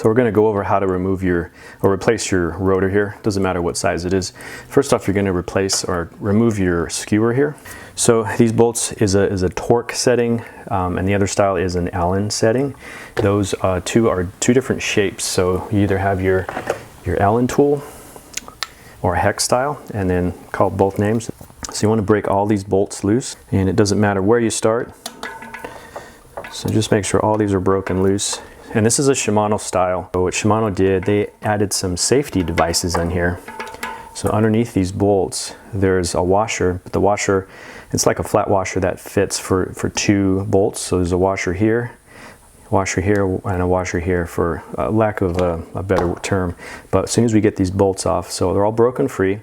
So we're going to go over how to remove or replace your rotor here. Doesn't matter what size it is. First off, you're going to replace or remove your skewer here. So these bolts is a Torx setting, and the other style is an Allen setting. Those two are two different shapes. So you either have your Allen tool or a hex style, and then call both names. So you want to break all these bolts loose, and it doesn't matter where you start. So just make sure all these are broken loose. And this is a Shimano style. So what Shimano did, they added some safety devices in here. So underneath these bolts, there's a washer, but the washer, it's like a flat washer that fits for two bolts. So there's a washer here, and a washer here, for lack of a better term. But as soon as we get these bolts off, so they're all broken free,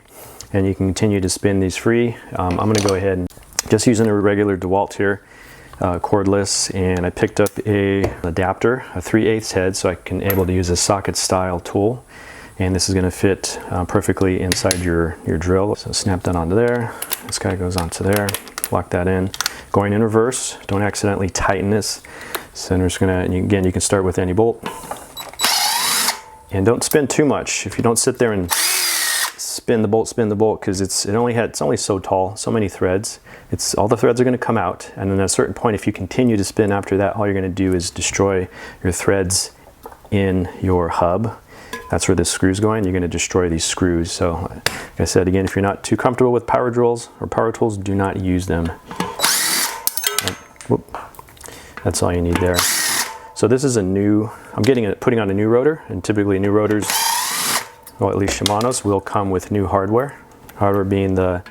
and you can continue to spin these free. I'm gonna go ahead and just using a regular DeWalt here, cordless, and I picked up a adapter, a 3/8 head, so I can able to use a socket style tool, and this is going to fit perfectly inside your drill. So snap that onto there, this guy goes onto there, lock that in, going in reverse, don't accidentally tighten this. So I'm just gonna, and again, you can start with any bolt, and don't spin too much. If you don't sit there and spin the bolt, because it's only so tall, so many threads. All the threads are going to come out, and then at a certain point, if you continue to spin after that, all you're going to do is destroy your threads in your hub. That's where this screw's going. You're going to destroy these screws. So like I said, again, if you're not too comfortable with power drills or power tools, do not use them. Whoop. That's all you need there. So this is I'm putting on a new rotor, and typically new rotors, well, at least Shimano's, will come with new hardware. Hardware being the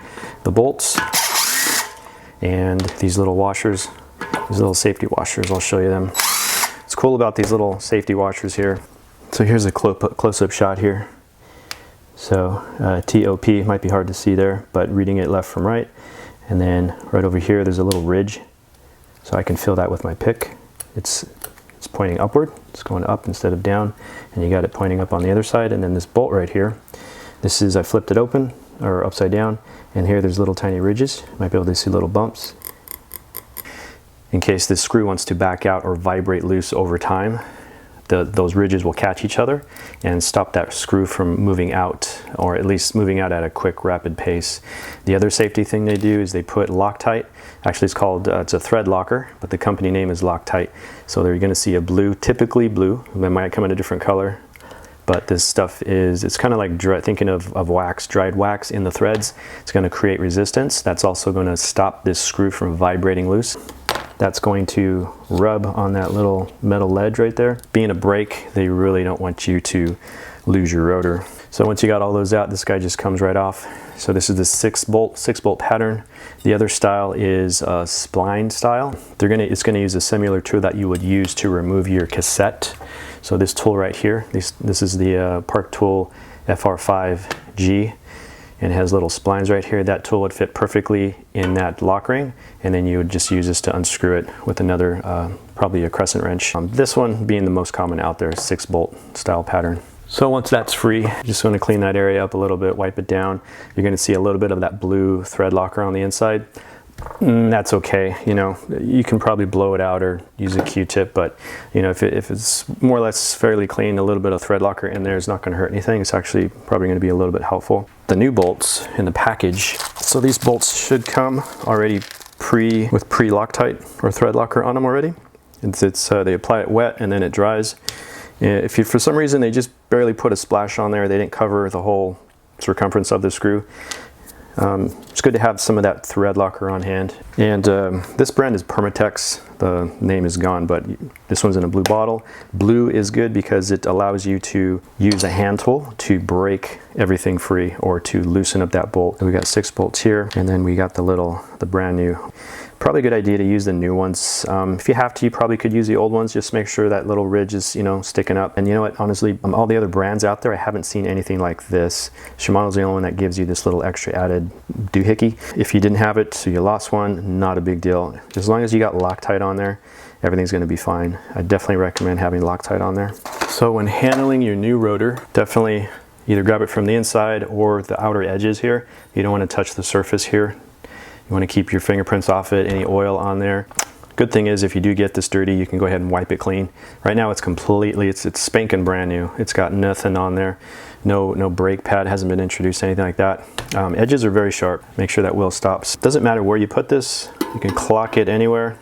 bolts and these little washers, these little safety washers. I'll show you them. What's cool about these little safety washers here. So here's a close-up shot here. So TOP might be hard to see there, but reading it left from right. And then right over here, there's a little ridge. So I can feel that with my pick. It's pointing upward. It's going up instead of down, and you got it pointing up on the other side. And then this bolt right here, I flipped it open or upside down, and here there's little tiny ridges. You might be able to see little bumps in case this screw wants to back out or vibrate loose over time. Those ridges will catch each other and stop that screw from moving out, or at least moving out at a quick, rapid pace. The other safety thing they do is they put Loctite. Actually, it's a thread locker, but the company name is Loctite. So they're going to see a blue, typically blue. They might come in a different color, but this stuff it's kind of like thinking of wax, dried wax in the threads. It's going to create resistance. That's also going to stop this screw from vibrating loose. That's going to rub on that little metal ledge right there. Being a brake, they really don't want you to lose your rotor. So once you got all those out, this guy just comes right off. So this is the six bolt pattern. The other style is a spline style. It's gonna use a similar tool that you would use to remove your cassette. So this tool right here, this is the Park Tool FR5G. And it has little splines right here. That tool would fit perfectly in that lock ring, and then you would just use this to unscrew it with another, probably a crescent wrench. This one being the most common out there, 6-bolt style pattern. So once that's free, you just want to clean that area up a little bit, wipe it down. You're going to see a little bit of that blue thread locker on the inside. That's okay, you know, you can probably blow it out or use a Q-tip, but you know, if it's more or less fairly clean, a little bit of thread locker in there is not going to hurt anything. It's actually probably going to be a little bit helpful. The new bolts in the package, so these bolts should come already with pre-Loctite or thread locker on them already. They apply it wet and then it dries. If for some reason they just barely put a splash on there, they didn't cover the whole circumference of the screw, it's good to have some of that thread locker on hand. And this brand is Permatex. The name is gone, but this one's in a blue bottle. Blue is good because it allows you to use a hand tool to break everything free or to loosen up that bolt. So we got 6 bolts here, and then we got the brand new. Probably a good idea to use the new ones. If you have to, you probably could use the old ones. Just make sure that little ridge is, you know, sticking up. And you know what, honestly, all the other brands out there, I haven't seen anything like this. Shimano's the only one that gives you this little extra added doohickey. If you didn't have it, so you lost one, not a big deal. As long as you got Loctite on there, everything's going to be fine. I definitely recommend having Loctite on there. So when handling your new rotor, definitely either grab it from the inside or the outer edges here. You don't want to touch the surface here. You want to keep your fingerprints off it, any oil on there. Good thing is if you do get this dirty, you can go ahead and wipe it clean. Right now it's completely, it's spanking brand new. It's got nothing on there. No brake pad hasn't been introduced, anything like that. Edges are very sharp. Make sure that wheel stops. Doesn't matter where you put this. You can clock it anywhere,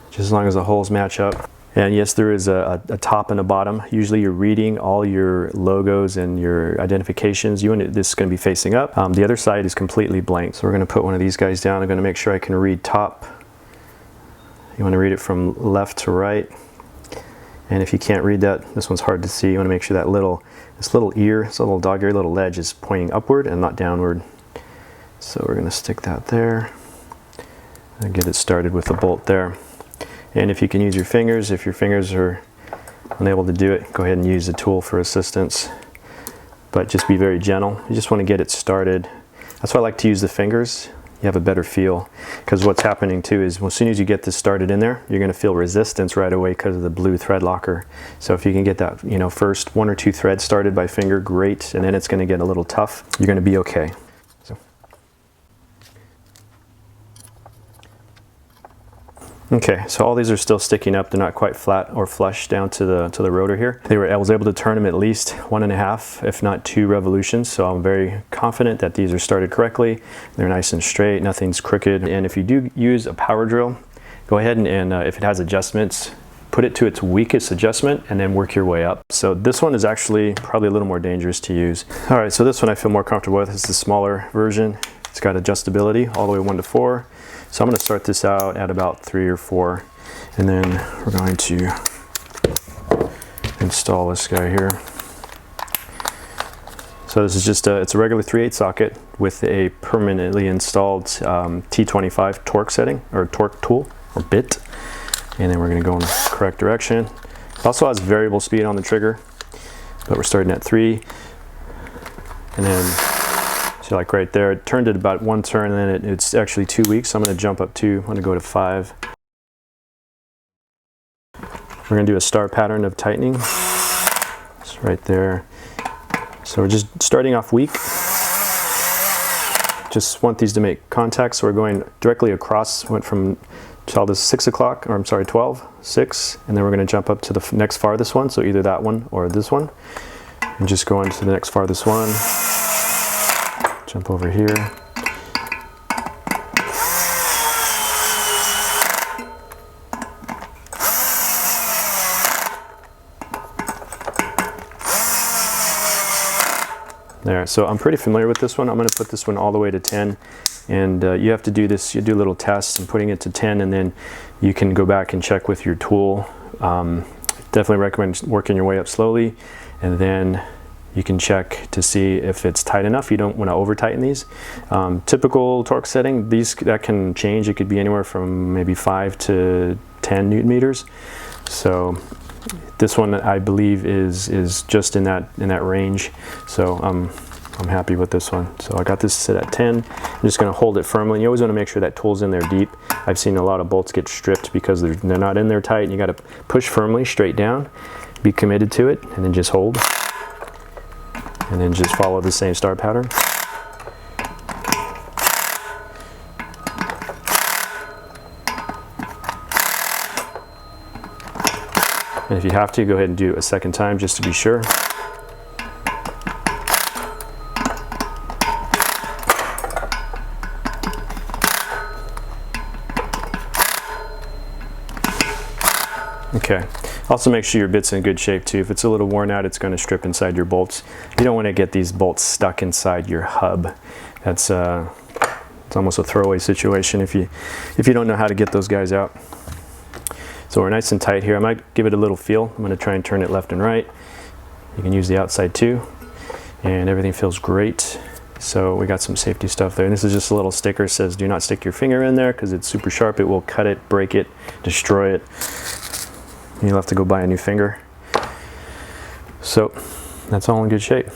just as long as the holes match up. And yes, there is a top and a bottom. Usually you're reading all your logos and your identifications. This is going to be facing up. The other side is completely blank. So we're going to put one of these guys down. I'm going to make sure I can read top. You want to read it from left to right. And if you can't read that, this one's hard to see. You want to make sure that this little ear, this little dog ear, little ledge is pointing upward and not downward. So we're going to stick that there and get it started with the bolt there. And if you can use your fingers, if your fingers are unable to do it, go ahead and use the tool for assistance. But just be very gentle. You just want to get it started. That's why I like to use the fingers. You have a better feel. Because what's happening too is as soon as you get this started in there, you're going to feel resistance right away because of the blue thread locker. So if you can get that, first 1 or 2 threads started by finger, great. And then it's going to get a little tough. You're going to be okay. Okay, so all these are still sticking up. They're not quite flat or flush down to the rotor here. I was able to turn them at least 1.5, if not 2 revolutions. So I'm very confident that these are started correctly. They're nice and straight, nothing's crooked. And if you do use a power drill, go ahead and if it has adjustments, put it to its weakest adjustment and then work your way up. So this one is actually probably a little more dangerous to use. All right, so this one I feel more comfortable with. It's the smaller version. It's got adjustability all the way 1 to 4. So I'm going to start this out at about 3 or 4, and then we're going to install this guy here. So this is just it's a regular 3/8 socket with a permanently installed T25 Torx setting, or torque tool, or bit. And then we're going to go in the correct direction. It also has variable speed on the trigger, but we're starting at 3. And then like right there, it turned it about 1 turn, and then it's actually 2 weeks. So I'm going to jump up 2. I'm going to go to 5. We're going to do a star pattern of tightening. It's right there. So we're just starting off weak. Just want these to make contact, so we're going directly across. Went from this 6 o'clock, or I'm sorry, 12, 6, and then we're going to jump up to the next farthest one. So either that one or this one, and just go on to the next farthest one. Jump over here. There, so I'm pretty familiar with this one. I'm going to put this one all the way to 10, and you have to do this, you do little tests and putting it to 10, and then you can go back and check with your tool. Definitely recommend working your way up slowly, and then you can check to see if it's tight enough. You don't want to over tighten these. Typical torque setting, that can change. It could be anywhere from maybe 5 to 10 Newton meters. So this one I believe is just in that range. So I'm happy with this one. So I got this set at 10. I'm just going to hold it firmly. And you always want to make sure that tool's in there deep. I've seen a lot of bolts get stripped because they're not in there tight. And you got to push firmly straight down, be committed to it, and then just hold. And then just follow the same star pattern. And if you have to, go ahead and do it a second time just to be sure. Okay. Also make sure your bit's in good shape too. If it's a little worn out, it's going to strip inside your bolts. You don't want to get these bolts stuck inside your hub. That's it's almost a throwaway situation if you don't know how to get those guys out. So we're nice and tight here. I might give it a little feel. I'm going to try and turn it left and right. You can use the outside too, and everything feels great. So we got some safety stuff there. And this is just a little sticker. It says do not stick your finger in there because it's super sharp. It will cut it, break it, destroy it. You'll have to go buy a new finger. So that's all in good shape.